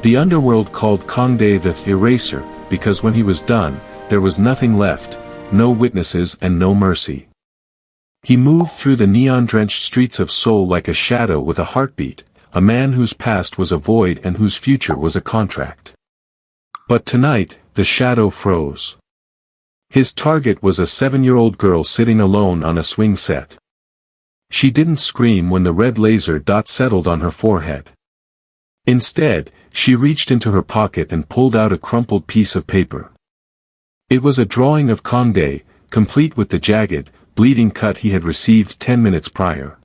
The underworld called Kang-Dae the Eraser, because when he was done, there was nothing left, no witnesses and no mercy. He moved through the neon-drenched streets of Seoul like a shadow with a heartbeat, a man whose past was a void and whose future was a contract. But tonight, the shadow froze. His target was a 7-year-old girl sitting alone on a swing set. She didn't scream when the red laser dot settled on her forehead. Instead, she reached into her pocket and pulled out a crumpled piece of paper. It was a drawing of Kang-Dae, complete with the jagged, bleeding cut he had received 10 minutes prior.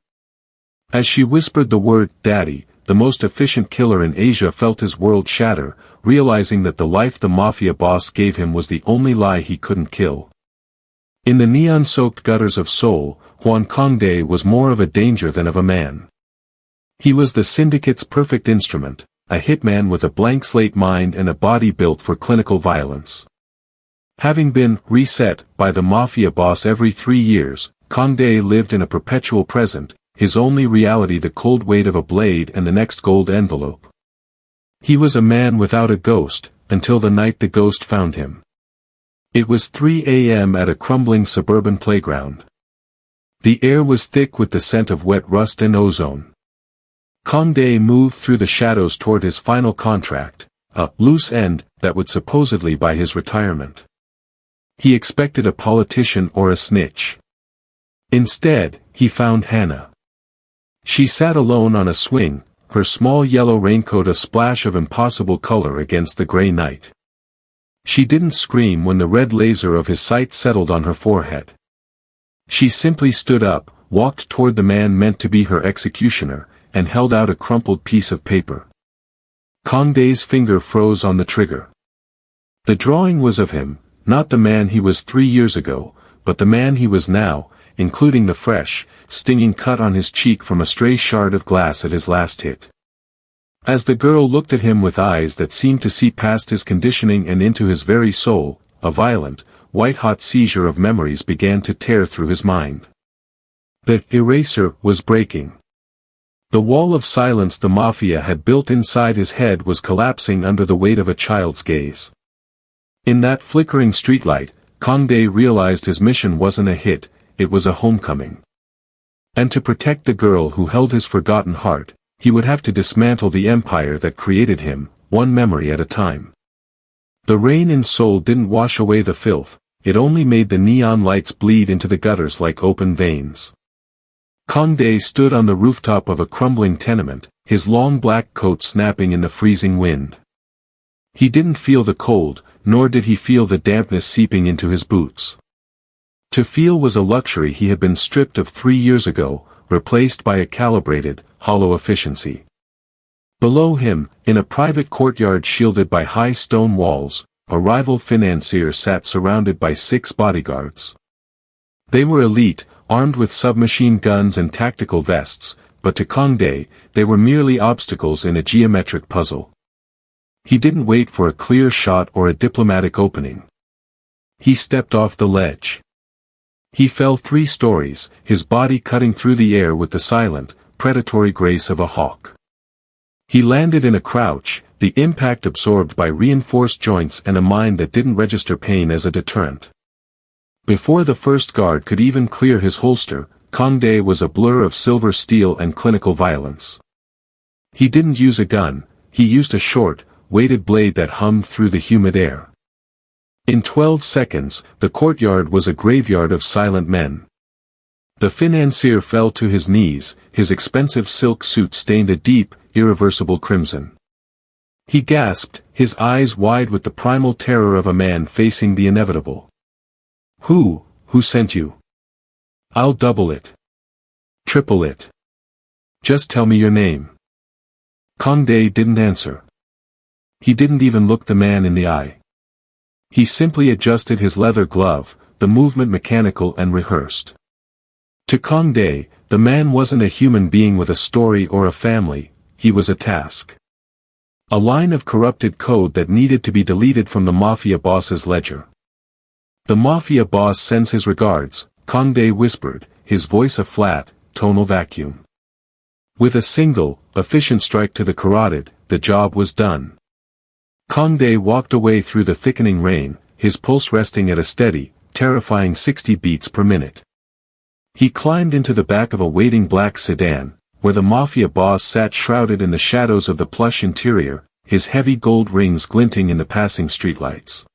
As she whispered the word, "Daddy," the most efficient killer in Asia felt his world shatter, realizing that the life the Mafia boss gave him was the only lie he couldn't kill. In the neon-soaked gutters of Seoul, Kang-Dae was more of a danger than of a man. He was the syndicate's perfect instrument, a hitman with a blank slate mind and a body built for clinical violence. Having been reset by the Mafia boss every 3 years, Kang-Dae lived in a perpetual present, his only reality the cold weight of a blade and the next gold envelope. He was a man without a ghost, until the night the ghost found him. It was 3 a.m. at a crumbling suburban playground. The air was thick with the scent of wet rust and ozone. Kang-Dae moved through the shadows toward his final contract, a loose end that would supposedly buy his retirement. He expected a politician or a snitch. Instead, he found Hannah. She sat alone on a swing, her small yellow raincoat a splash of impossible color against the gray night. She didn't scream when the red laser of his sight settled on her forehead. She simply stood up, walked toward the man meant to be her executioner, and held out a crumpled piece of paper. Kang-Dae's finger froze on the trigger. The drawing was of him, not the man he was 3 years ago, but the man he was now, including the fresh, stinging cut on his cheek from a stray shard of glass at his last hit. As the girl looked at him with eyes that seemed to see past his conditioning and into his very soul, a violent, white-hot seizure of memories began to tear through his mind. The eraser was breaking. The wall of silence the Mafia had built inside his head was collapsing under the weight of a child's gaze. In that flickering streetlight, Kang-Dae realized his mission wasn't a hit, it was a homecoming. And to protect the girl who held his forgotten heart, he would have to dismantle the empire that created him, one memory at a time. The rain in Seoul didn't wash away the filth, it only made the neon lights bleed into the gutters like open veins. Kang-Dae stood on the rooftop of a crumbling tenement, his long black coat snapping in the freezing wind. He didn't feel the cold, nor did he feel the dampness seeping into his boots. To feel was a luxury he had been stripped of 3 years ago, replaced by a calibrated, hollow efficiency. Below him, in a private courtyard shielded by high stone walls, a rival financier sat surrounded by 6 bodyguards. They were elite, armed with submachine guns and tactical vests, but to Kang-Dae, they were merely obstacles in a geometric puzzle. He didn't wait for a clear shot or a diplomatic opening. He stepped off the ledge. He fell 3 stories, his body cutting through the air with the silent, predatory grace of a hawk. He landed in a crouch, the impact absorbed by reinforced joints and a mind that didn't register pain as a deterrent. Before the first guard could even clear his holster, Kang-Dae was a blur of silver steel and clinical violence. He didn't use a gun, he used a short, weighted blade that hummed through the humid air. In 12 seconds, the courtyard was a graveyard of silent men. The financier fell to his knees, his expensive silk suit stained a deep, irreversible crimson. He gasped, his eyes wide with the primal terror of a man facing the inevitable. Who sent you? I'll double it. Triple it. Just tell me your name. Kang-Dae didn't answer. He didn't even look the man in the eye. He simply adjusted his leather glove, the movement mechanical and rehearsed. To Kang-Dae, the man wasn't a human being with a story or a family, he was a task. A line of corrupted code that needed to be deleted from the Mafia boss's ledger. The Mafia boss sends his regards, Kang-Dae whispered, his voice a flat, tonal vacuum. With a single, efficient strike to the carotid, the job was done. Kang-Dae walked away through the thickening rain, his pulse resting at a steady, terrifying 60 beats per minute. He climbed into the back of a waiting black sedan, where the Mafia boss sat shrouded in the shadows of the plush interior, his heavy gold rings glinting in the passing streetlights.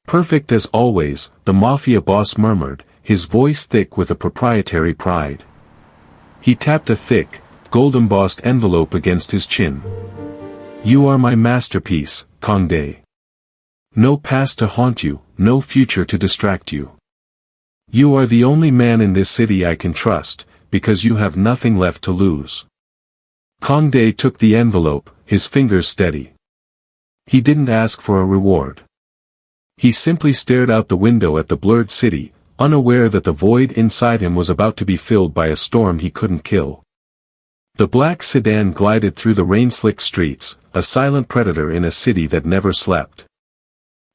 "Perfect as always," the Mafia boss murmured, his voice thick with a proprietary pride. He tapped a thick, gold-embossed envelope against his chin. "You are my masterpiece, Kang-Dae. No past to haunt you, no future to distract you. You are the only man in this city I can trust, because you have nothing left to lose." Kang-Dae took the envelope, his fingers steady. He didn't ask for a reward. He simply stared out the window at the blurred city, unaware that the void inside him was about to be filled by a storm he couldn't kill. The black sedan glided through the rain-slicked streets, a silent predator in a city that never slept.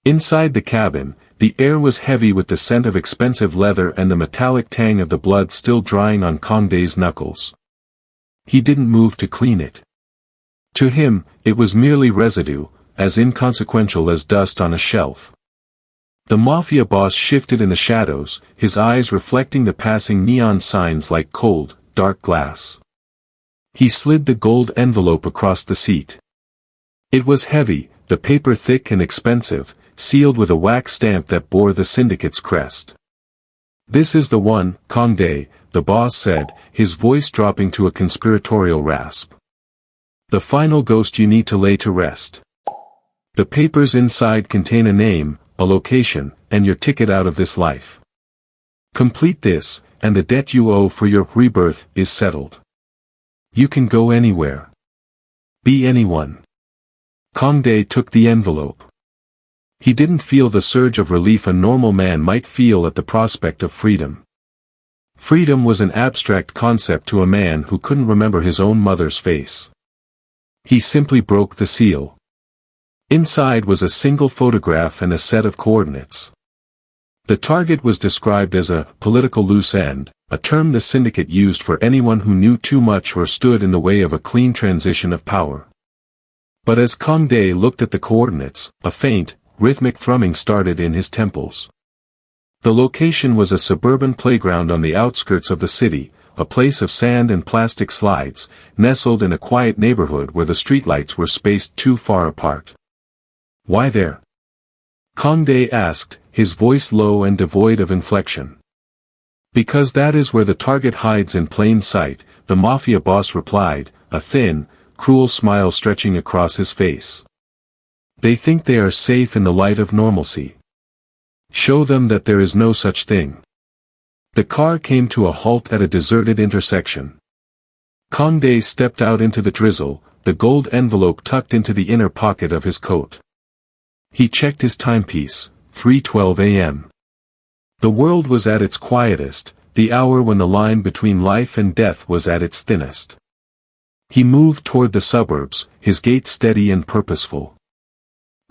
Inside the cabin, the air was heavy with the scent of expensive leather and the metallic tang of the blood still drying on Kang-Dae's knuckles. He didn't move to clean it. To him, it was merely residue, as inconsequential as dust on a shelf. The Mafia boss shifted in the shadows, his eyes reflecting the passing neon signs like cold, dark glass. He slid the gold envelope across the seat. It was heavy, the paper thick and expensive, sealed with a wax stamp that bore the syndicate's crest. "This is the one, Kang-Dae," the boss said, his voice dropping to a conspiratorial rasp. "The final ghost you need to lay to rest. The papers inside contain a name, a location, and your ticket out of this life. Complete this, and the debt you owe for your rebirth is settled. You can go anywhere. Be anyone." Kang-Dae took the envelope. He didn't feel the surge of relief a normal man might feel at the prospect of freedom. Freedom was an abstract concept to a man who couldn't remember his own mother's face. He simply broke the seal. Inside was a single photograph and a set of coordinates. The target was described as a political loose end, a term the syndicate used for anyone who knew too much or stood in the way of a clean transition of power. But as Kang-Dae looked at the coordinates, a faint, rhythmic thrumming started in his temples. The location was a suburban playground on the outskirts of the city, a place of sand and plastic slides, nestled in a quiet neighborhood where the streetlights were spaced too far apart. "Why there?" Kang-Dae asked, his voice low and devoid of inflection. "Because that is where the target hides in plain sight," the Mafia boss replied, a thin, cruel smile stretching across his face. "They think they are safe in the light of normalcy. Show them that there is no such thing." The car came to a halt at a deserted intersection. Kang-Dae stepped out into the drizzle, the gold envelope tucked into the inner pocket of his coat. He checked his timepiece, 3:12 a.m. The world was at its quietest, the hour when the line between life and death was at its thinnest. He moved toward the suburbs, his gait steady and purposeful.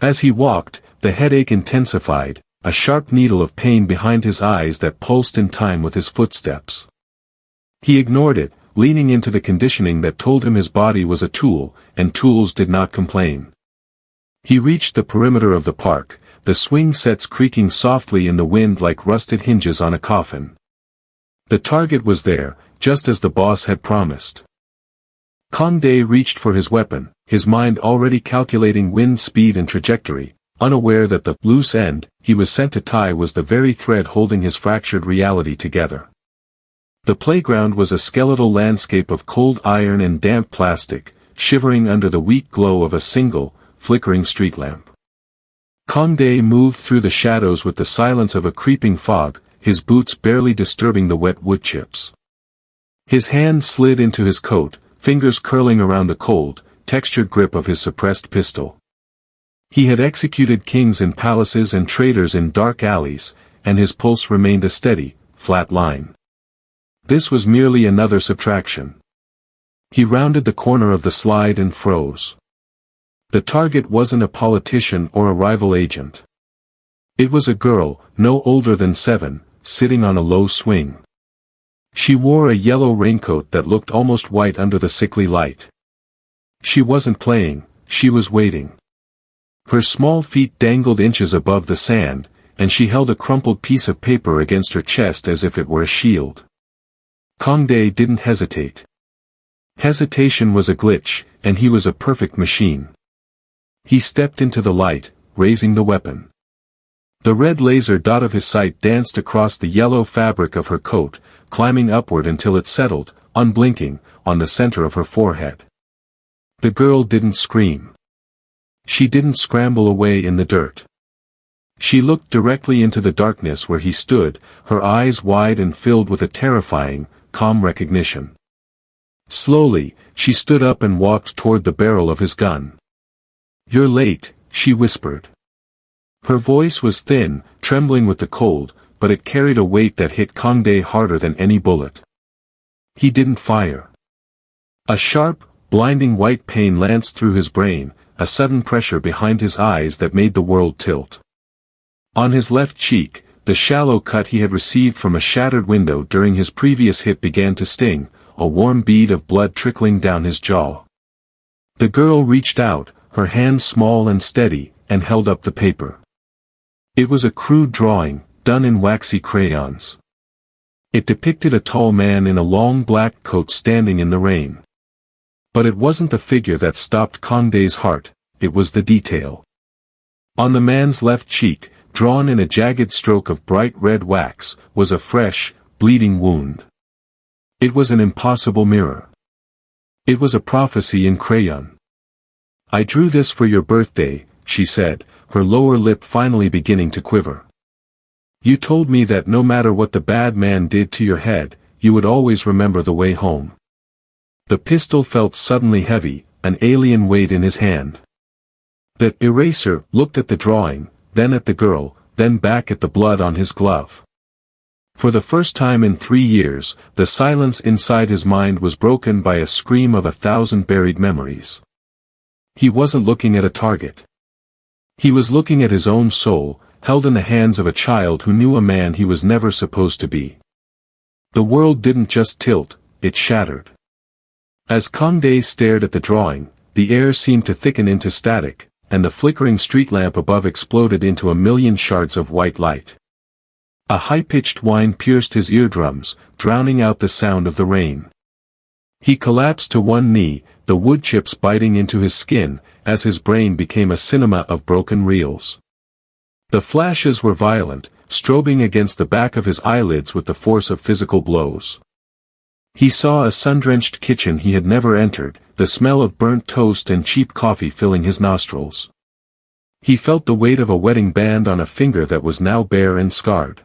As he walked, the headache intensified, a sharp needle of pain behind his eyes that pulsed in time with his footsteps. He ignored it, leaning into the conditioning that told him his body was a tool, and tools did not complain. He reached the perimeter of the park, the swing sets creaking softly in the wind like rusted hinges on a coffin. The target was there, just as the boss had promised. Kang-Dae reached for his weapon, his mind already calculating wind speed and trajectory, unaware that the loose end he was sent to tie was the very thread holding his fractured reality together. The playground was a skeletal landscape of cold iron and damp plastic, shivering under the weak glow of a single, flickering street lamp. Kang-Dae moved through the shadows with the silence of a creeping fog, his boots barely disturbing the wet wood chips. His hand slid into his coat, fingers curling around the cold, textured grip of his suppressed pistol. He had executed kings in palaces and traitors in dark alleys, and his pulse remained a steady, flat line. This was merely another subtraction. He rounded the corner of the slide and froze. The target wasn't a politician or a rival agent. It was a girl, no older than 7, sitting on a low swing. She wore a yellow raincoat that looked almost white under the sickly light. She wasn't playing, she was waiting. Her small feet dangled inches above the sand, and she held a crumpled piece of paper against her chest as if it were a shield. Kang-Dae didn't hesitate. Hesitation was a glitch, and he was a perfect machine. He stepped into the light, raising the weapon. The red laser dot of his sight danced across the yellow fabric of her coat, climbing upward until it settled, unblinking, on the center of her forehead. The girl didn't scream. She didn't scramble away in the dirt. She looked directly into the darkness where he stood, her eyes wide and filled with a terrifying, calm recognition. Slowly, she stood up and walked toward the barrel of his gun. "You're late," she whispered. Her voice was thin, trembling with the cold, but it carried a weight that hit Kang-Dae harder than any bullet. He didn't fire. A sharp, blinding white pain lanced through his brain, a sudden pressure behind his eyes that made the world tilt. On his left cheek, the shallow cut he had received from a shattered window during his previous hit began to sting, a warm bead of blood trickling down his jaw. The girl reached out, her hand small and steady, and held up the paper. It was a crude drawing, done in waxy crayons. It depicted a tall man in a long black coat standing in the rain. But it wasn't the figure that stopped Kang-Dae's heart, it was the detail. On the man's left cheek, drawn in a jagged stroke of bright red wax, was a fresh, bleeding wound. It was an impossible mirror. It was a prophecy in crayon. "I drew this for your birthday," she said, her lower lip finally beginning to quiver. "You told me that no matter what the bad man did to your head, you would always remember the way home." The pistol felt suddenly heavy, an alien weight in his hand. The eraser looked at the drawing, then at the girl, then back at the blood on his glove. For the first time in 3 years, the silence inside his mind was broken by a scream of 1,000 buried memories. He wasn't looking at a target. He was looking at his own soul, held in the hands of a child who knew a man he was never supposed to be. The world didn't just tilt, it shattered. As Kang-Dae stared at the drawing, the air seemed to thicken into static, and the flickering street lamp above exploded into a million shards of white light. A high-pitched whine pierced his eardrums, drowning out the sound of the rain. He collapsed to one knee, the wood chips biting into his skin, as his brain became a cinema of broken reels. The flashes were violent, strobing against the back of his eyelids with the force of physical blows. He saw a sun-drenched kitchen he had never entered, the smell of burnt toast and cheap coffee filling his nostrils. He felt the weight of a wedding band on a finger that was now bare and scarred.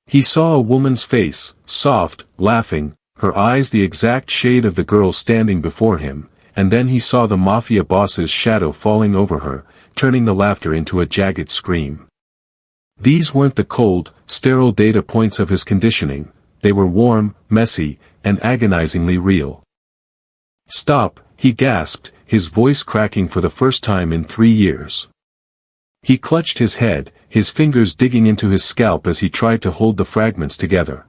He saw a woman's face, soft, laughing, her eyes the exact shade of the girl standing before him, and then he saw the Mafia boss's shadow falling over her, turning the laughter into a jagged scream. These weren't the cold, sterile data points of his conditioning, they were warm, messy, and agonizingly real. "Stop," he gasped, his voice cracking for the first time in 3 years. He clutched his head, his fingers digging into his scalp as he tried to hold the fragments together.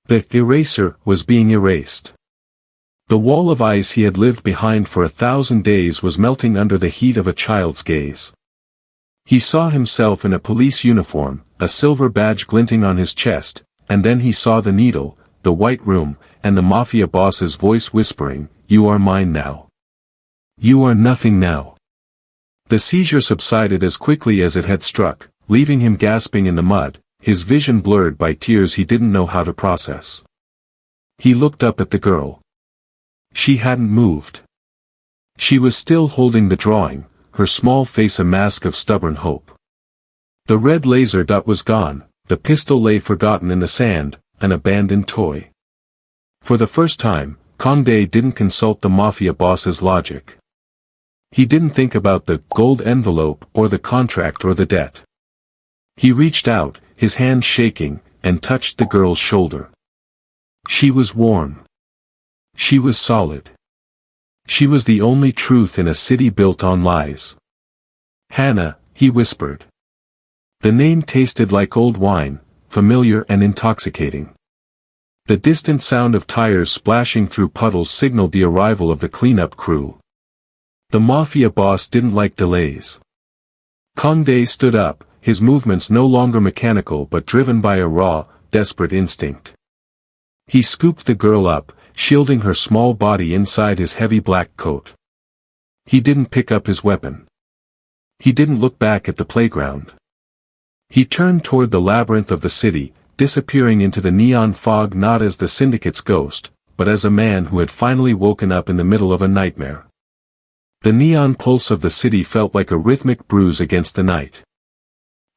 The eraser was being erased. The wall of ice he had lived behind for 1,000 days was melting under the heat of a child's gaze. He saw himself in a police uniform, a silver badge glinting on his chest, and then he saw the needle, the white room, and the Mafia boss's voice whispering, "You are mine now. You are nothing now." The seizure subsided as quickly as it had struck, leaving him gasping in the mud, his vision blurred by tears he didn't know how to process. He looked up at the girl. She hadn't moved. She was still holding the drawing, her small face a mask of stubborn hope. The red laser dot was gone, the pistol lay forgotten in the sand, an abandoned toy. For the first time, Kang-Dae didn't consult the Mafia boss's logic. He didn't think about the gold envelope or the contract or the debt. He reached out, his hand shaking, and touched the girl's shoulder. She was warm. She was solid. She was the only truth in a city built on lies. "Hannah," he whispered. The name tasted like old wine, familiar and intoxicating. The distant sound of tires splashing through puddles signaled the arrival of the cleanup crew. The Mafia boss didn't like delays. Kang-Dae stood up, his movements no longer mechanical but driven by a raw, desperate instinct. He scooped the girl up, shielding her small body inside his heavy black coat. He didn't pick up his weapon. He didn't look back at the playground. He turned toward the labyrinth of the city, disappearing into the neon fog not as the syndicate's ghost, but as a man who had finally woken up in the middle of a nightmare. The neon pulse of the city felt like a rhythmic bruise against the night.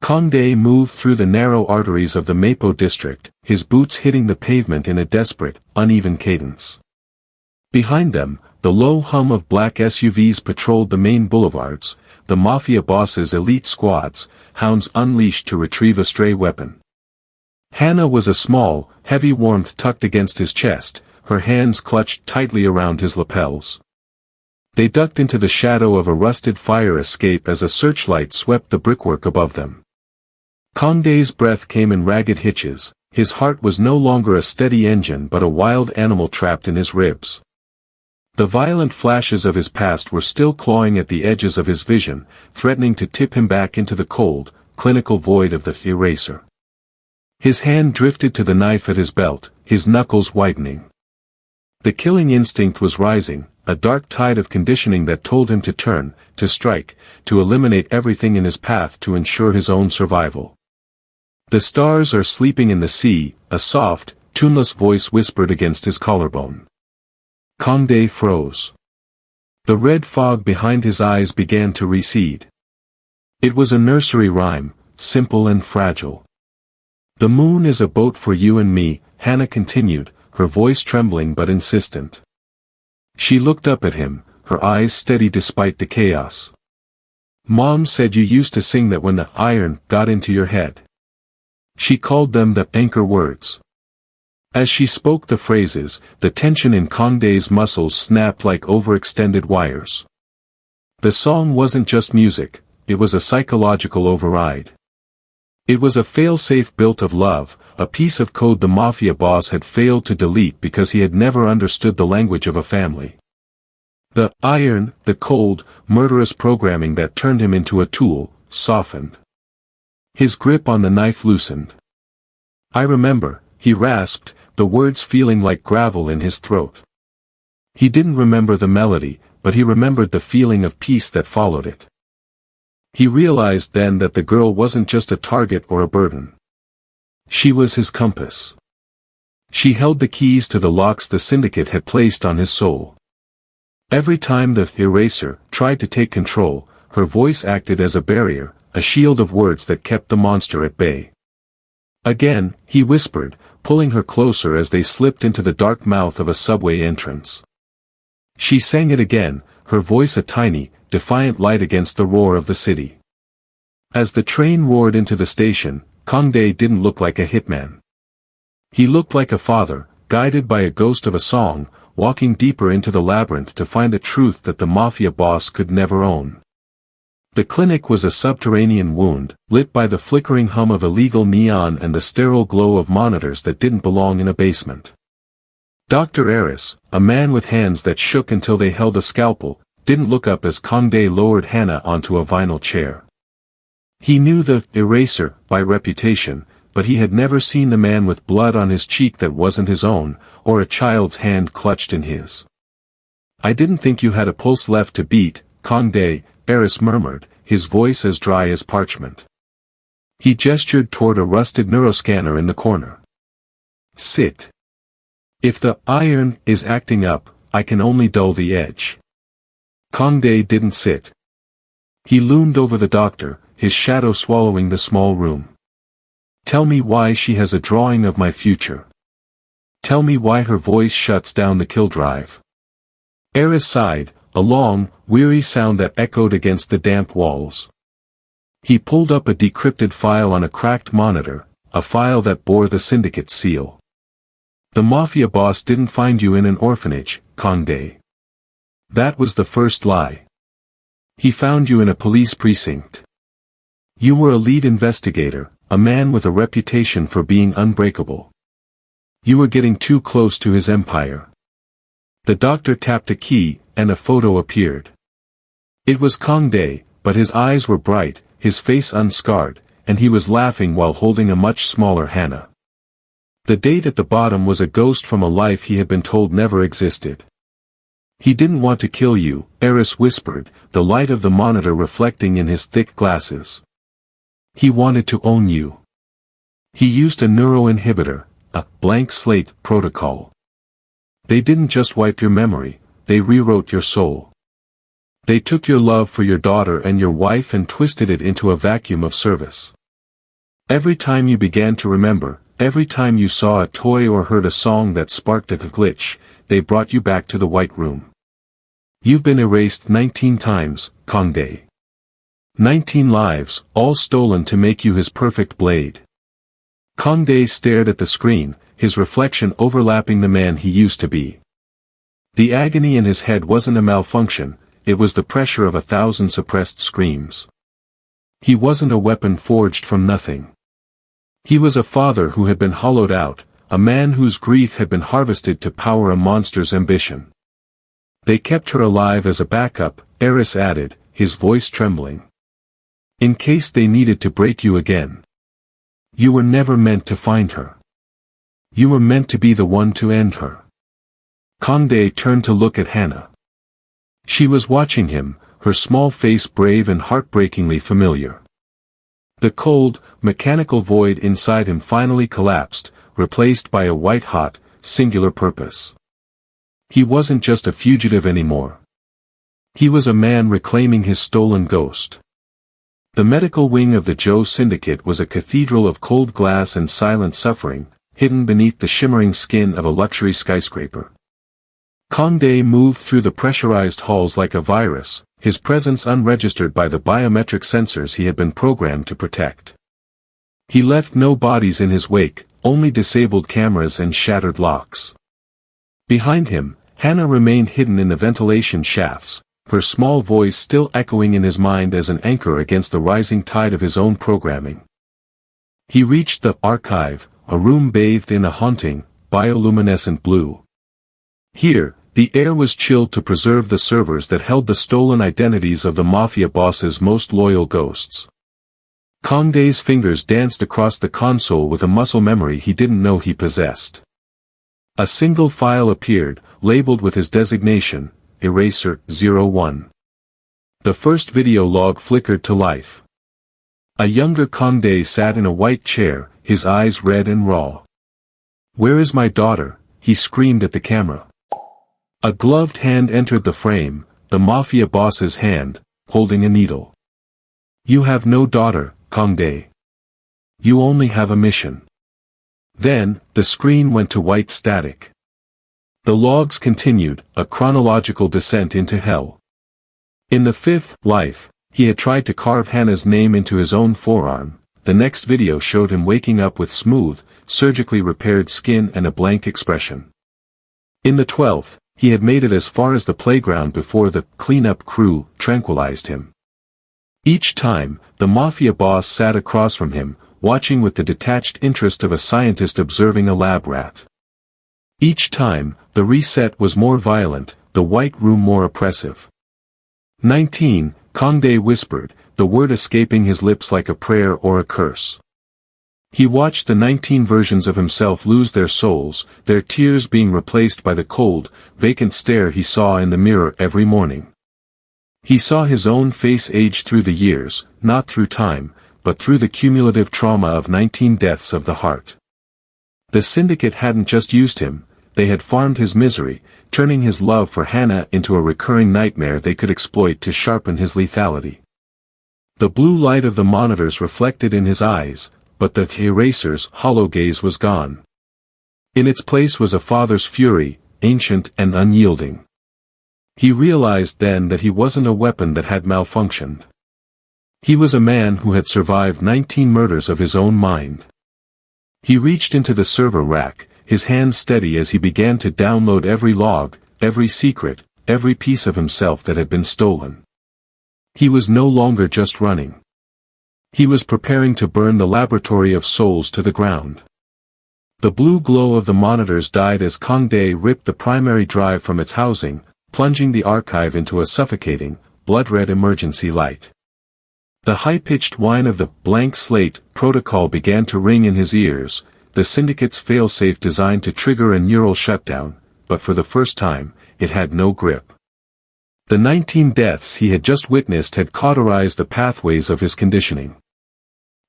Kang-Dae moved through the narrow arteries of the Mapo district, his boots hitting the pavement in a desperate, uneven cadence. Behind them, the low hum of black SUVs patrolled the main boulevards, the Mafia boss's elite squads, hounds unleashed to retrieve a stray weapon. Hannah was a small, heavy warmth tucked against his chest, her hands clutched tightly around his lapels. They ducked into the shadow of a rusted fire escape as a searchlight swept the brickwork above them. Kang-Dae's breath came in ragged hitches, his heart was no longer a steady engine but a wild animal trapped in his ribs. The violent flashes of his past were still clawing at the edges of his vision, threatening to tip him back into the cold, clinical void of the eraser. His hand drifted to the knife at his belt, his knuckles whitening. The killing instinct was rising, a dark tide of conditioning that told him to turn, to strike, to eliminate everything in his path to ensure his own survival. The stars are sleeping in the sea, a soft, tuneless voice whispered against his collarbone. Kang-Dae froze. The red fog behind his eyes began to recede. It was a nursery rhyme, simple and fragile. "The moon is a boat for you and me," Hannah continued, her voice trembling but insistent. She looked up at him, her eyes steady despite the chaos. "Mom said you used to sing that when the iron got into your head." She called them the anchor words. As she spoke the phrases, the tension in Kang-Dae's muscles snapped like overextended wires. The song wasn't just music, it was a psychological override. It was a failsafe built of love, a piece of code the Mafia boss had failed to delete because he had never understood the language of a family. The iron, the cold, murderous programming that turned him into a tool, softened. His grip on the knife loosened. "I remember," he rasped, the words feeling like gravel in his throat. He didn't remember the melody, but he remembered the feeling of peace that followed it. He realized then that the girl wasn't just a target or a burden. She was his compass. She held the keys to the locks the syndicate had placed on his soul. Every time the eraser tried to take control, her voice acted as a barrier, a shield of words that kept the monster at bay. Again, he whispered, pulling her closer as they slipped into the dark mouth of a subway entrance. She sang it again, her voice a tiny, defiant light against the roar of the city. As the train roared into the station, Kang-Dae didn't look like a hitman. He looked like a father, guided by a ghost of a song, walking deeper into the labyrinth to find a truth that the Mafia boss could never own. The clinic was a subterranean wound, lit by the flickering hum of illegal neon and the sterile glow of monitors that didn't belong in a basement. Dr. Eris, a man with hands that shook until they held a scalpel, didn't look up as Kang-Dae lowered Hannah onto a vinyl chair. He knew the eraser by reputation, but he had never seen the man with blood on his cheek that wasn't his own, or a child's hand clutched in his. "I didn't think you had a pulse left to beat," Kang-Dae, Eris murmured, his voice as dry as parchment. He gestured toward a rusted neuroscanner in the corner. "Sit. If the iron is acting up, I can only dull the edge." Kang-Dae didn't sit. He loomed over the doctor, his shadow swallowing the small room. "Tell me why she has a drawing of my future. Tell me why her voice shuts down the kill drive." Eris sighed, a long, weary sound that echoed against the damp walls. He pulled up a decrypted file on a cracked monitor, a file that bore the syndicate's seal. "The Mafia boss didn't find you in an orphanage, Kang-Dae. That was the first lie. He found you in a police precinct. You were a lead investigator, a man with a reputation for being unbreakable. You were getting too close to his empire." The doctor tapped a key, and a photo appeared. It was Kang-Dae, but his eyes were bright, his face unscarred, and he was laughing while holding a much smaller Hannah. The date at the bottom was a ghost from a life he had been told never existed. "He didn't want to kill you," Eris whispered, the light of the monitor reflecting in his thick glasses. "He wanted to own you. He used a neuroinhibitor, a blank slate protocol. They didn't just wipe your memory, they rewrote your soul. They took your love for your daughter and your wife and twisted it into a vacuum of service. Every time you began to remember, every time you saw a toy or heard a song that sparked a glitch, they brought you back to the White Room. You've been erased 19 times, Kang-Dae. 19 lives, all stolen to make you his perfect blade." Kang-Dae stared at the screen, his reflection overlapping the man he used to be. The agony in his head wasn't a malfunction, it was the pressure of 1,000 suppressed screams. He wasn't a weapon forged from nothing. He was a father who had been hollowed out, a man whose grief had been harvested to power a monster's ambition. "They kept her alive as a backup," Eris added, his voice trembling. "In case they needed to break you again. You were never meant to find her. You were meant to be the one to end her." Kang-Dae turned to look at Hannah. She was watching him, her small face brave and heartbreakingly familiar. The cold, mechanical void inside him finally collapsed, replaced by a white-hot, singular purpose. He wasn't just a fugitive anymore. He was a man reclaiming his stolen ghost. The medical wing of the Joe Syndicate was a cathedral of cold glass and silent suffering, hidden beneath the shimmering skin of a luxury skyscraper. Kang-Dae moved through the pressurized halls like a virus, his presence unregistered by the biometric sensors he had been programmed to protect. He left no bodies in his wake, only disabled cameras and shattered locks. Behind him, Hannah remained hidden in the ventilation shafts, her small voice still echoing in his mind as an anchor against the rising tide of his own programming. He reached the archive, a room bathed in a haunting, bioluminescent blue. Here, the air was chilled to preserve the servers that held the stolen identities of the Mafia boss's most loyal ghosts. Kang-Dae's fingers danced across the console with a muscle memory he didn't know he possessed. A single file appeared, labeled with his designation, Eraser 01. The first video log flickered to life. A younger Kang-Dae sat in a white chair, his eyes red and raw. "Where is my daughter?" he screamed at the camera. A gloved hand entered the frame, the Mafia boss's hand, holding a needle. "You have no daughter, Kang-Dae. You only have a mission." Then, the screen went to white static. The logs continued, a chronological descent into hell. In the 5th life, he had tried to carve Hannah's name into his own forearm. The next video showed him waking up with smooth, surgically repaired skin and a blank expression. In the 12th, he had made it as far as the playground before the cleanup crew tranquilized him. Each time, the Mafia boss sat across from him, watching with the detached interest of a scientist observing a lab rat. Each time, the reset was more violent, the White Room more oppressive. 19, Kang-Dae whispered, the word escaping his lips like a prayer or a curse. He watched the 19 versions of himself lose their souls, their tears being replaced by the cold, vacant stare he saw in the mirror every morning. He saw his own face age through the years, not through time, but through the cumulative trauma of 19 deaths of the heart. The Syndicate hadn't just used him, they had farmed his misery, turning his love for Hannah into a recurring nightmare they could exploit to sharpen his lethality. The blue light of the monitors reflected in his eyes, but the eraser's hollow gaze was gone. In its place was a father's fury, ancient and unyielding. He realized then that he wasn't a weapon that had malfunctioned. He was a man who had survived 19 murders of his own mind. He reached into the server rack, his hands steady as he began to download every log, every secret, every piece of himself that had been stolen. He was no longer just running. He was preparing to burn the laboratory of souls to the ground. The blue glow of the monitors died as Kang-Dae ripped the primary drive from its housing, plunging the archive into a suffocating, blood-red emergency light. The high-pitched whine of the blank slate protocol began to ring in his ears, the syndicate's failsafe designed to trigger a neural shutdown, but for the first time, it had no grip. The 19 deaths he had just witnessed had cauterized the pathways of his conditioning.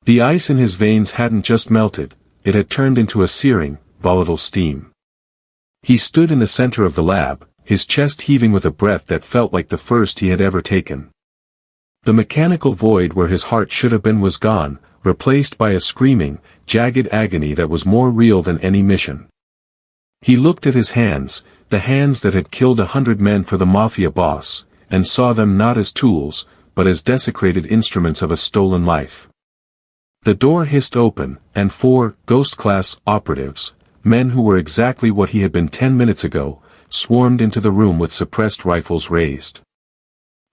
The ice in his veins hadn't just melted, it had turned into a searing, volatile steam. He stood in the center of the lab, his chest heaving with a breath that felt like the first he had ever taken. The mechanical void where his heart should have been was gone, replaced by a screaming, jagged agony that was more real than any mission. He looked at his hands, the hands that had killed 100 men for the Mafia boss, and saw them not as tools, but as desecrated instruments of a stolen life. The door hissed open, and 4 Ghost-class operatives, men who were exactly what he had been 10 minutes ago, swarmed into the room with suppressed rifles raised.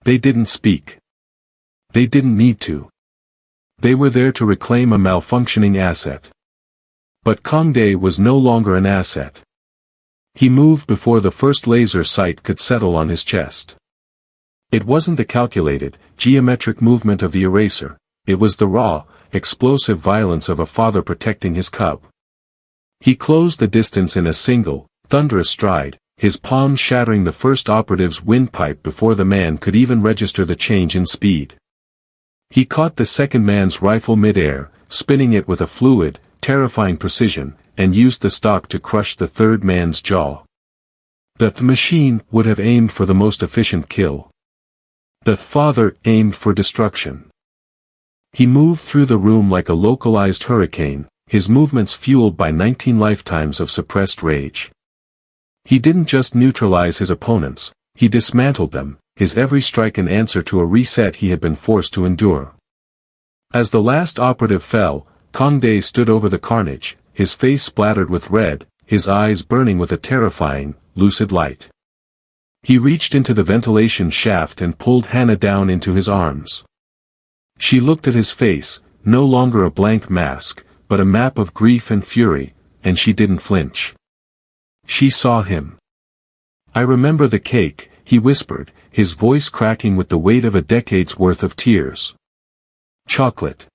They didn't speak. They didn't need to. They were there to reclaim a malfunctioning asset. But Kang-Dae was no longer an asset. He moved before the first laser sight could settle on his chest. It wasn't the calculated, geometric movement of the eraser, it was the raw, explosive violence of a father protecting his cub. He closed the distance in a single, thunderous stride, his palm shattering the first operative's windpipe before the man could even register the change in speed. He caught the second man's rifle mid-air, spinning it with a fluid, terrifying precision, and used the stock to crush the third man's jaw. The machine would have aimed for the most efficient kill. The father aimed for destruction. He moved through the room like a localized hurricane, his movements fueled by 19 lifetimes of suppressed rage. He didn't just neutralize his opponents, he dismantled them, his every strike an answer to a reset he had been forced to endure. As the last operative fell, Kang-Dae stood over the carnage, his face splattered with red, his eyes burning with a terrifying, lucid light. He reached into the ventilation shaft and pulled Hannah down into his arms. She looked at his face, no longer a blank mask, but a map of grief and fury, and she didn't flinch. She saw him. "I remember the cake," he whispered, his voice cracking with the weight of a decade's worth of tears. "Chocolate.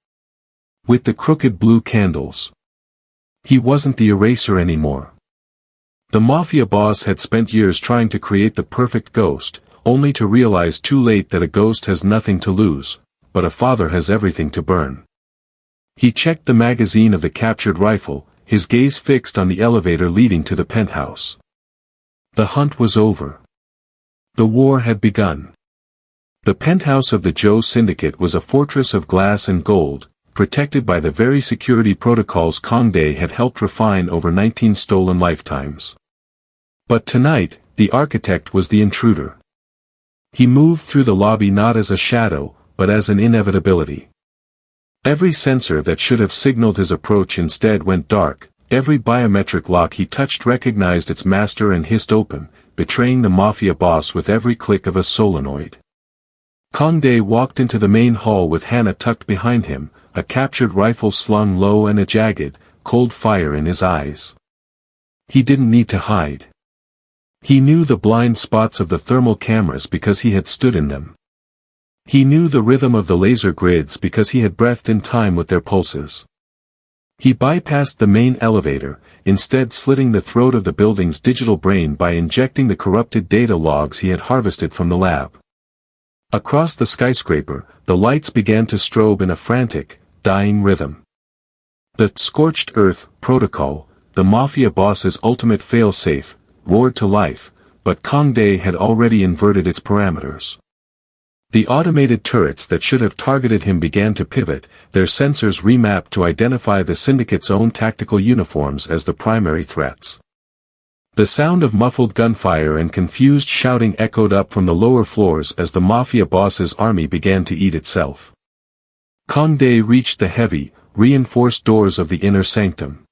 With the crooked blue candles." He wasn't the eraser anymore. The Mafia boss had spent years trying to create the perfect ghost, only to realize too late that a ghost has nothing to lose, but a father has everything to burn. He checked the magazine of the captured rifle, his gaze fixed on the elevator leading to the penthouse. The hunt was over. The war had begun. The penthouse of the Joe Syndicate was a fortress of glass and gold, protected by the very security protocols Kang-Dae had helped refine over 19 stolen lifetimes. But tonight, the architect was the intruder. He moved through the lobby not as a shadow, but as an inevitability. Every sensor that should have signaled his approach instead went dark, every biometric lock he touched recognized its master and hissed open, betraying the Mafia boss with every click of a solenoid. Kang-Dae walked into the main hall with Hannah tucked behind him, a captured rifle slung low and a jagged, cold fire in his eyes. He didn't need to hide. He knew the blind spots of the thermal cameras because he had stood in them. He knew the rhythm of the laser grids because he had breathed in time with their pulses. He bypassed the main elevator, instead slitting the throat of the building's digital brain by injecting the corrupted data logs he had harvested from the lab. Across the skyscraper, the lights began to strobe in a frantic, dying rhythm. The scorched earth protocol, the Mafia boss's ultimate fail-safe, roared to life, but Kang-Dae had already inverted its parameters. The automated turrets that should have targeted him began to pivot, their sensors remapped to identify the Syndicate's own tactical uniforms as the primary threats. The sound of muffled gunfire and confused shouting echoed up from the lower floors as the Mafia boss's army began to eat itself. Kang-Dae reached the heavy, reinforced doors of the inner sanctum.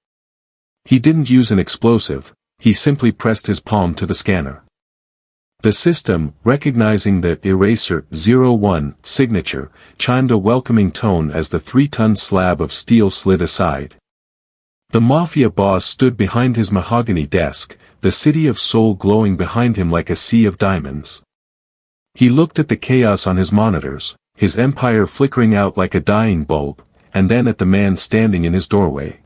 He didn't use an explosive, he simply pressed his palm to the scanner. The system, recognizing the Eraser 01 signature, chimed a welcoming tone as the 3-ton slab of steel slid aside. The Mafia boss stood behind his mahogany desk, the city of Seoul glowing behind him like a sea of diamonds. He looked at the chaos on his monitors, his empire flickering out like a dying bulb, and then at the man standing in his doorway.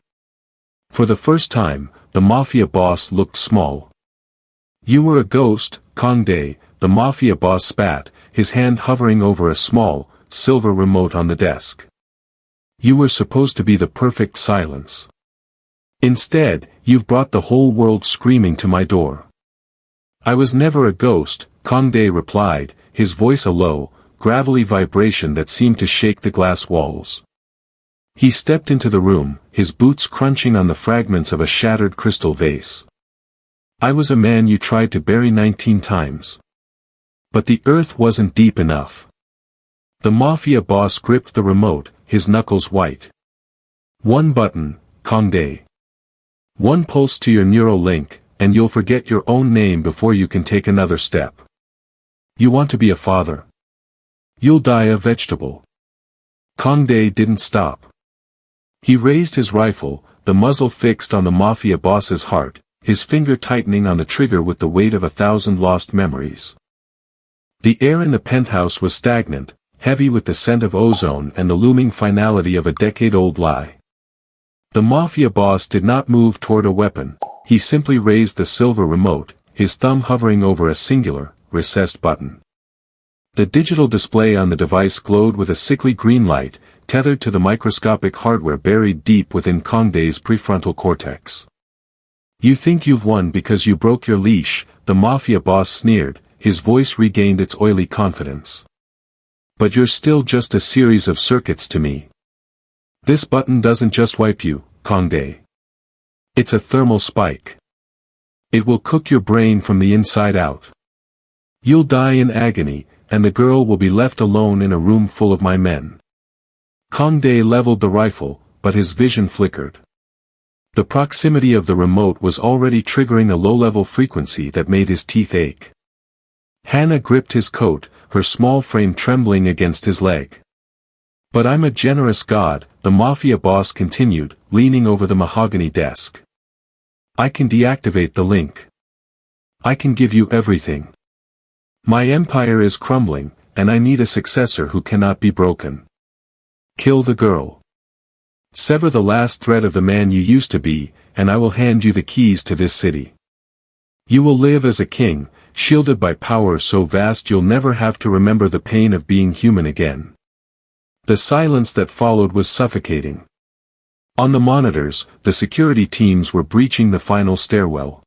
For the first time, the Mafia boss looked small. "You were a ghost, Kang-Dae," the Mafia boss spat, his hand hovering over a small, silver remote on the desk. "You were supposed to be the perfect silence. Instead, you've brought the whole world screaming to my door." "I was never a ghost," Kang-Dae replied, his voice a low, gravelly vibration that seemed to shake the glass walls. He stepped into the room, his boots crunching on the fragments of a shattered crystal vase. "I was a man you tried to bury 19 times. But the earth wasn't deep enough." The Mafia boss gripped the remote, his knuckles white. "One button, Kang-Dae. One pulse to your neural link, and you'll forget your own name before you can take another step. You want to be a father? You'll die a vegetable." Kang-Dae didn't stop. He raised his rifle, the muzzle fixed on the Mafia boss's heart, his finger tightening on the trigger with the weight of 1,000 lost memories. The air in the penthouse was stagnant, heavy with the scent of ozone and the looming finality of a decade-old lie. The Mafia boss did not move toward a weapon, he simply raised the silver remote, his thumb hovering over a singular, recessed button. The digital display on the device glowed with a sickly green light, tethered to the microscopic hardware buried deep within Kang-Dae's prefrontal cortex. "You think you've won because you broke your leash," the Mafia boss sneered, his voice regained its oily confidence. "But you're still just a series of circuits to me. This button doesn't just wipe you, Kang-Dae. It's a thermal spike. It will cook your brain from the inside out. You'll die in agony, and the girl will be left alone in a room full of my men." Kang-Dae leveled the rifle, but his vision flickered. The proximity of the remote was already triggering a low-level frequency that made his teeth ache. Hannah gripped his coat, her small frame trembling against his leg. "But I'm a generous god," the Mafia boss continued, leaning over the mahogany desk. "I can deactivate the link. I can give you everything. My empire is crumbling, and I need a successor who cannot be broken. Kill the girl. Sever the last thread of the man you used to be, and I will hand you the keys to this city. You will live as a king, shielded by power so vast you'll never have to remember the pain of being human again." The silence that followed was suffocating. On the monitors, the security teams were breaching the final stairwell.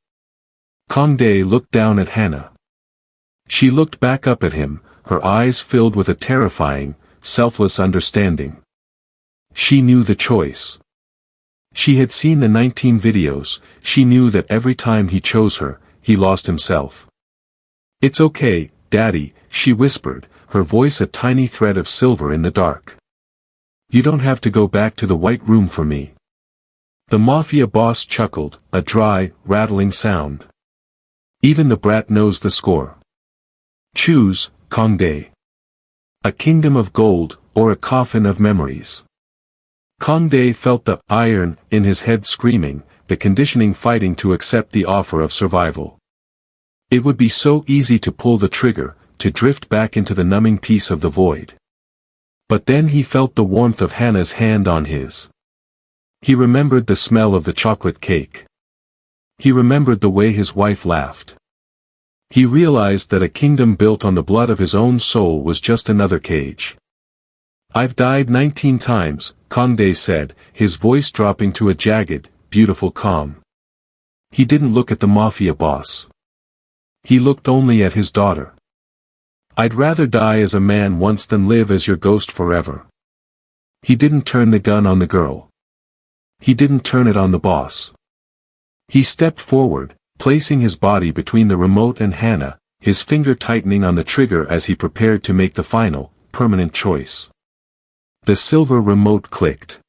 Kang-Dae looked down at Hannah. She looked back up at him, her eyes filled with a terrifying, selfless understanding. She knew the choice. She had seen the 19 videos, she knew that every time he chose her, he lost himself. "It's okay, Daddy," she whispered, her voice a tiny thread of silver in the dark. "You don't have to go back to the White Room for me." The Mafia boss chuckled, a dry, rattling sound. "Even the brat knows the score. Choose, Kang-Dae. A kingdom of gold, or a coffin of memories." Kang-Dae felt the iron in his head screaming, the conditioning fighting to accept the offer of survival. It would be so easy to pull the trigger, to drift back into the numbing peace of the void. But then he felt the warmth of Hannah's hand on his. He remembered the smell of the chocolate cake. He remembered the way his wife laughed. He realized that a kingdom built on the blood of his own soul was just another cage. "I've died 19 times, Kang-Dae said, his voice dropping to a jagged, beautiful calm. He didn't look at the Mafia boss. He looked only at his daughter. "I'd rather die as a man once than live as your ghost forever." He didn't turn the gun on the girl. He didn't turn it on the boss. He stepped forward, placing his body between the remote and Hannah, his finger tightening on the trigger as he prepared to make the final, permanent choice. The silver remote clicked.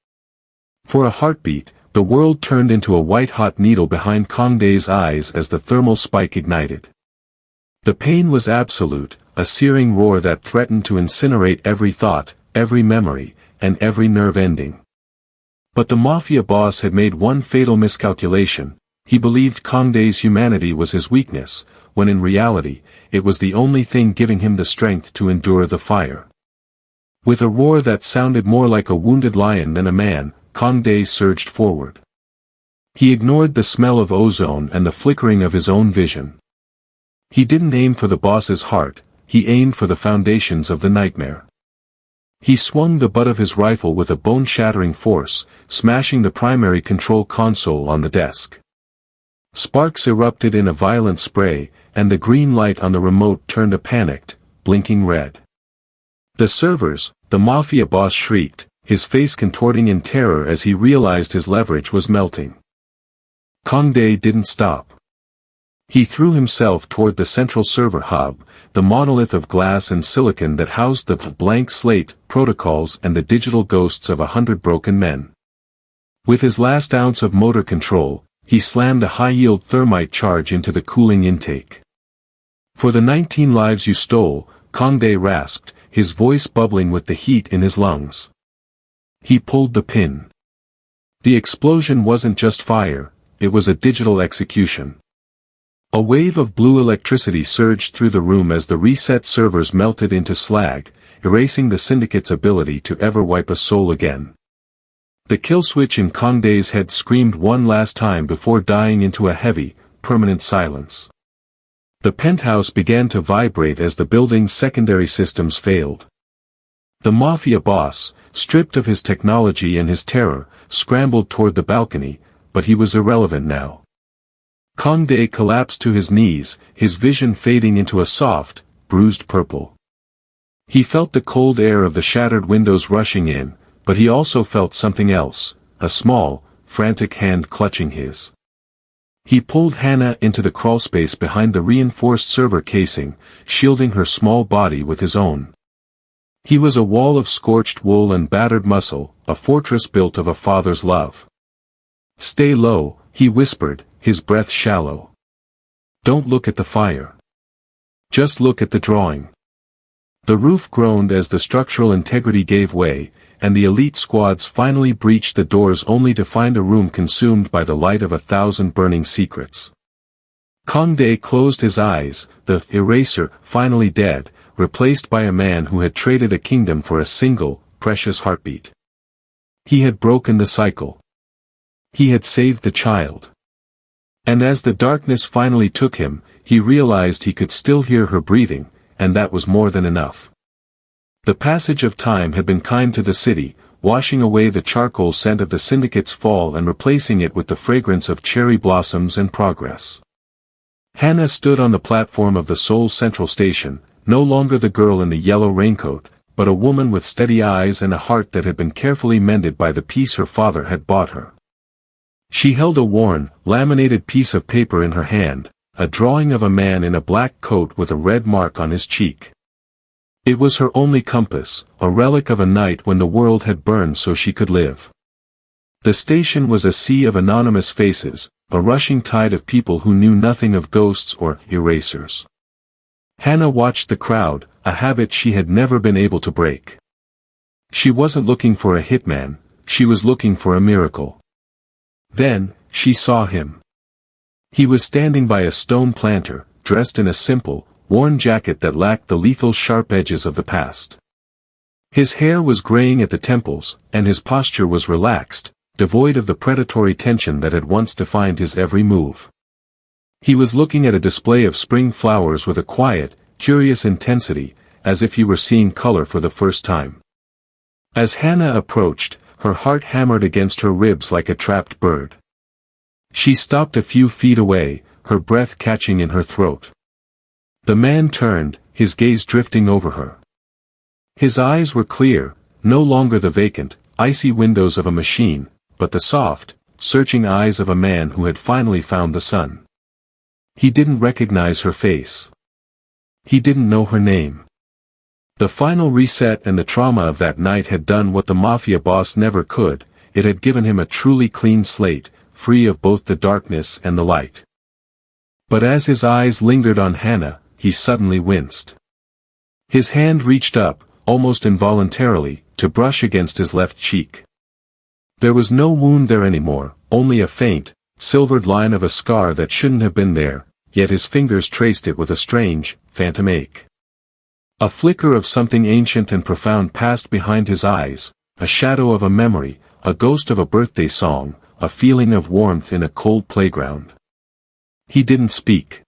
For a heartbeat, the world turned into a white-hot needle behind Kang-Dae's eyes as the thermal spike ignited. The pain was absolute, a searing roar that threatened to incinerate every thought, every memory, and every nerve ending. But the Mafia boss had made one fatal miscalculation. He believed Kang-Dae's humanity was his weakness, when in reality, it was the only thing giving him the strength to endure the fire. With a roar that sounded more like a wounded lion than a man, Kang-Dae surged forward. He ignored the smell of ozone and the flickering of his own vision. He didn't aim for the boss's heart, he aimed for the foundations of the nightmare. He swung the butt of his rifle with a bone-shattering force, smashing the primary control console on the desk. Sparks erupted in a violent spray, and the green light on the remote turned a panicked, blinking red. The servers, the Mafia boss shrieked, his face contorting in terror as he realized his leverage was melting. Kang-Dae didn't stop. He threw himself toward the central server hub, the monolith of glass and silicon that housed the blank slate, protocols and the digital ghosts of 100 broken men. With his last ounce of motor control, he slammed a high-yield thermite charge into the cooling intake. For the 19 lives you stole, Kang-Dae rasped, his voice bubbling with the heat in his lungs. He pulled the pin. The explosion wasn't just fire, it was a digital execution. A wave of blue electricity surged through the room as the reset servers melted into slag, erasing the Syndicate's ability to ever wipe a soul again. The kill switch in Kang-Dae's head screamed one last time before dying into a heavy, permanent silence. The penthouse began to vibrate as the building's secondary systems failed. The Mafia boss, stripped of his technology and his terror, scrambled toward the balcony, but he was irrelevant now. Kang-Dae collapsed to his knees, his vision fading into a soft, bruised purple. He felt the cold air of the shattered windows rushing in, but he also felt something else, a small, frantic hand clutching his. He pulled Hannah into the crawlspace behind the reinforced server casing, shielding her small body with his own. He was a wall of scorched wool and battered muscle, a fortress built of a father's love. "Stay low," he whispered, his breath shallow. "Don't look at the fire. Just look at the drawing." The roof groaned as the structural integrity gave way, and the elite squads finally breached the doors only to find a room consumed by the light of 1,000 burning secrets. Kang-Dae closed his eyes, the eraser, finally dead, replaced by a man who had traded a kingdom for a single, precious heartbeat. He had broken the cycle. He had saved the child. And as the darkness finally took him, he realized he could still hear her breathing, and that was more than enough. The passage of time had been kind to the city, washing away the charcoal scent of the Syndicate's fall and replacing it with the fragrance of cherry blossoms and progress. Hannah stood on the platform of the Seoul Central Station, no longer the girl in the yellow raincoat, but a woman with steady eyes and a heart that had been carefully mended by the peace her father had bought her. She held a worn, laminated piece of paper in her hand, a drawing of a man in a black coat with a red mark on his cheek. It was her only compass, a relic of a night when the world had burned so she could live. The station was a sea of anonymous faces, a rushing tide of people who knew nothing of ghosts or erasers. Hannah watched the crowd, a habit she had never been able to break. She wasn't looking for a hitman, she was looking for a miracle. Then, she saw him. He was standing by a stone planter, dressed in a simple, worn jacket that lacked the lethal sharp edges of the past. His hair was graying at the temples, and his posture was relaxed, devoid of the predatory tension that had once defined his every move. He was looking at a display of spring flowers with a quiet, curious intensity, as if he were seeing color for the first time. As Hannah approached, her heart hammered against her ribs like a trapped bird. She stopped a few feet away, her breath catching in her throat. The man turned, his gaze drifting over her. His eyes were clear, no longer the vacant, icy windows of a machine, but the soft, searching eyes of a man who had finally found the sun. He didn't recognize her face. He didn't know her name. The final reset and the trauma of that night had done what the Mafia boss never could, it had given him a truly clean slate, free of both the darkness and the light. But as his eyes lingered on Hannah, he suddenly winced. His hand reached up, almost involuntarily, to brush against his left cheek. There was no wound there anymore, only a faint, silvered line of a scar that shouldn't have been there, yet his fingers traced it with a strange, phantom ache. A flicker of something ancient and profound passed behind his eyes, a shadow of a memory, a ghost of a birthday song, a feeling of warmth in a cold playground. He didn't speak.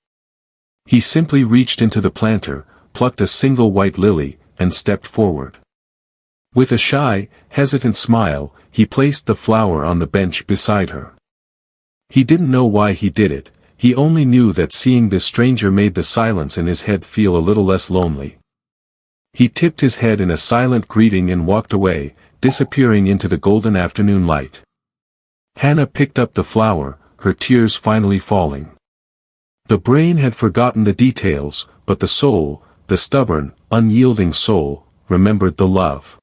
He simply reached into the planter, plucked a single white lily, and stepped forward. With a shy, hesitant smile, he placed the flower on the bench beside her. He didn't know why he did it, he only knew that seeing this stranger made the silence in his head feel a little less lonely. He tipped his head in a silent greeting and walked away, disappearing into the golden afternoon light. Hannah picked up the flower, her tears finally falling. The brain had forgotten the details, but the soul, the stubborn, unyielding soul, remembered the love.